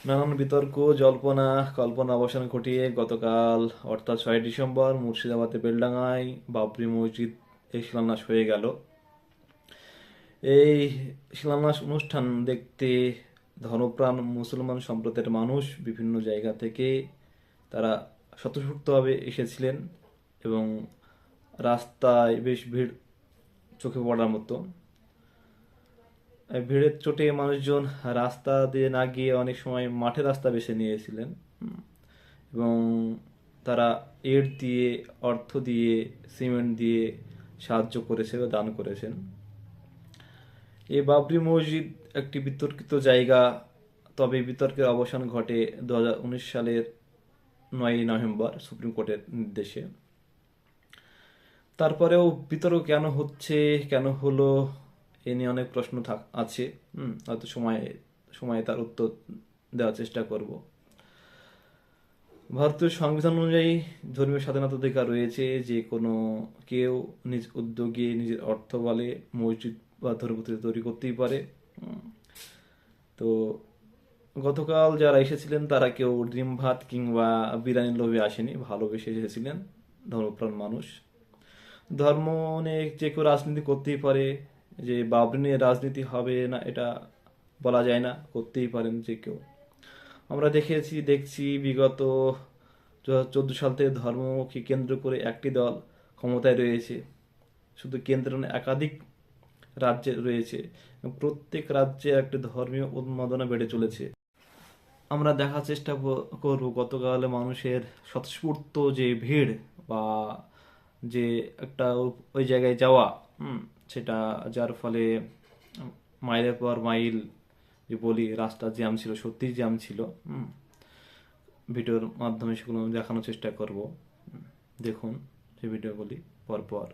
নানান বিতর্ক, জল্পনা কল্পনা অবসান ঘটিয়ে গতকাল অর্থাৎ 6 ডিসেম্বর মুর্শিদাবাদের বেলডাঙায় বাবরি মসজিদ এই শিলান্যাস হয়ে গেল। এই শিলান্যাস অনুষ্ঠান দেখতে ধর্মপ্রাণ মুসলমান সম্প্রদায়ের মানুষ বিভিন্ন জায়গা থেকে তারা স্বতঃস্ফূর্তভাবে এসেছিলেন এবং রাস্তায় বেশ ভিড় চোখে পড়ার মতো। ভিড়ের চোটে মানুষজন রাস্তা দিয়ে না গিয়ে অনেক সময় মাঠে রাস্তা বেছে নিয়েছিলেন এবং তারা ইট দিয়ে, অর্থ দিয়ে, সিমেন্ট দিয়ে সাহায্য করেছে বা দান করেছেন। এই বাবরি মসজিদ একটি বিতর্কিত জায়গা, তবে বিতর্কের অবসান ঘটে 2019 সালের 9 নভেম্বর সুপ্রিম কোর্টের নির্দেশে। তারপরেও বিতর্ক কেন হচ্ছে, কেন হলো, এ নিয়ে অনেক প্রশ্ন আছে। হয়তো সময়ে তার উত্তর দেওয়ার চেষ্টা করব। ভারতীয় সংবিধান অনুযায়ী ধর্মীয় স্বাধীনতা অধিকার রয়েছে, যে কোনো কেউ নিজ উদ্যোগে নিজের অর্থ বলে মসজিদ বা ধর্মপতি তৈরি করতেই পারে। তো গতকাল যারা এসেছিলেন তারা কেউ ডিম ভাত কিংবা বিরিয়ানির লোভে আসেনি, ভালোবেসে এসেছিলেন ধর্মপ্রাণ মানুষ। ধর্ম নিয়ে যে কেউ রাজনীতি করতেই পারে, যে বাবরি নিয়ে রাজনীতি হবে না এটা বলা যায় না, করতেই পারেন যে কেউ। আমরা দেখছি বিগত 2014 সাল থেকে ধর্মকে কেন্দ্র করে একটি দল ক্ষমতায় রয়েছে, শুধু কেন্দ্র নয় একাধিক রাজ্যে রয়েছে। প্রত্যেক রাজ্যে একটি ধর্মীয় উন্মাদনা বেড়ে চলেছে। আমরা দেখার চেষ্টা করব গতকাল মানুষের স্বতঃস্ফূর্ত যে ভিড় বা যে একটা ওই জায়গায় যাওয়া, সেটা যার ফলে মাইলের পর মাইল যে বলি রাস্তা জ্যাম ছিল, সত্যিই জ্যাম ছিল। ভিডিওর মাধ্যমে সেগুলো দেখানোর চেষ্টা করব। দেখুন যে ভিডিওগুলি পরপর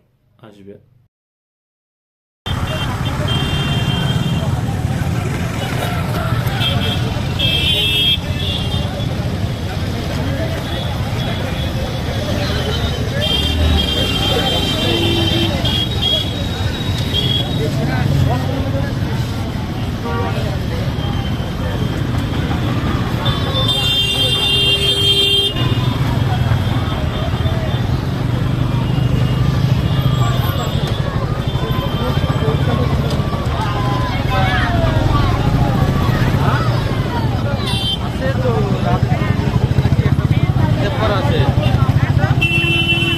আসবে। আছে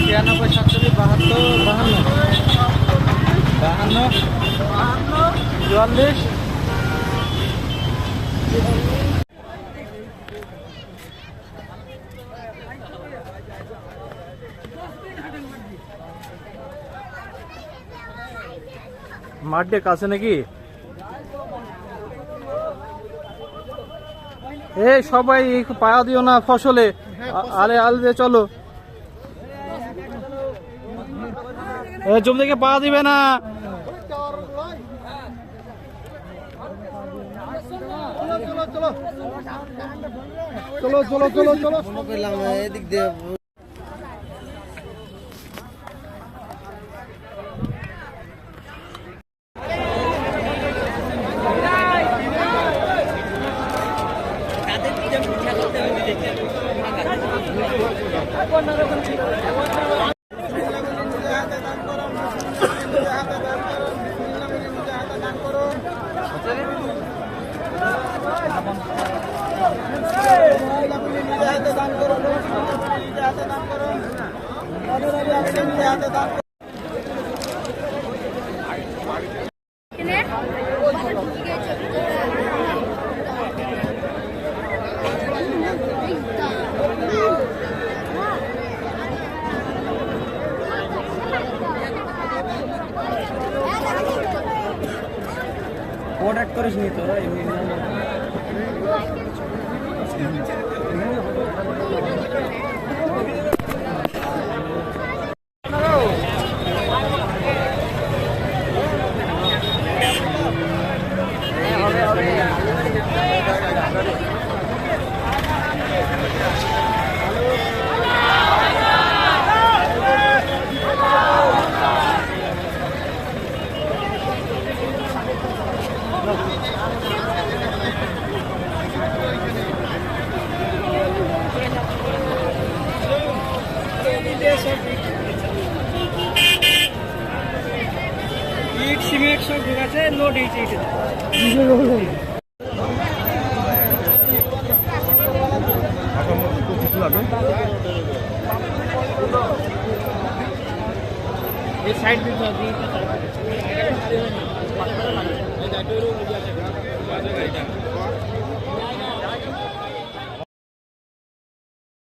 96 47 52 44। মাঠে কাছে নাকি? এই সবাই পায়া দিও না ফসলে, আলে আলে চলো, জমি থেকে পা দিবে না। চলো চলো চলো চলো চলো এদিক দিয়ে। প্রোডাক্ট করিস নি তোরা এমনি সব ঠিক আছে, লোড হয়েছে এটা। এই সাইড দিতে হবে।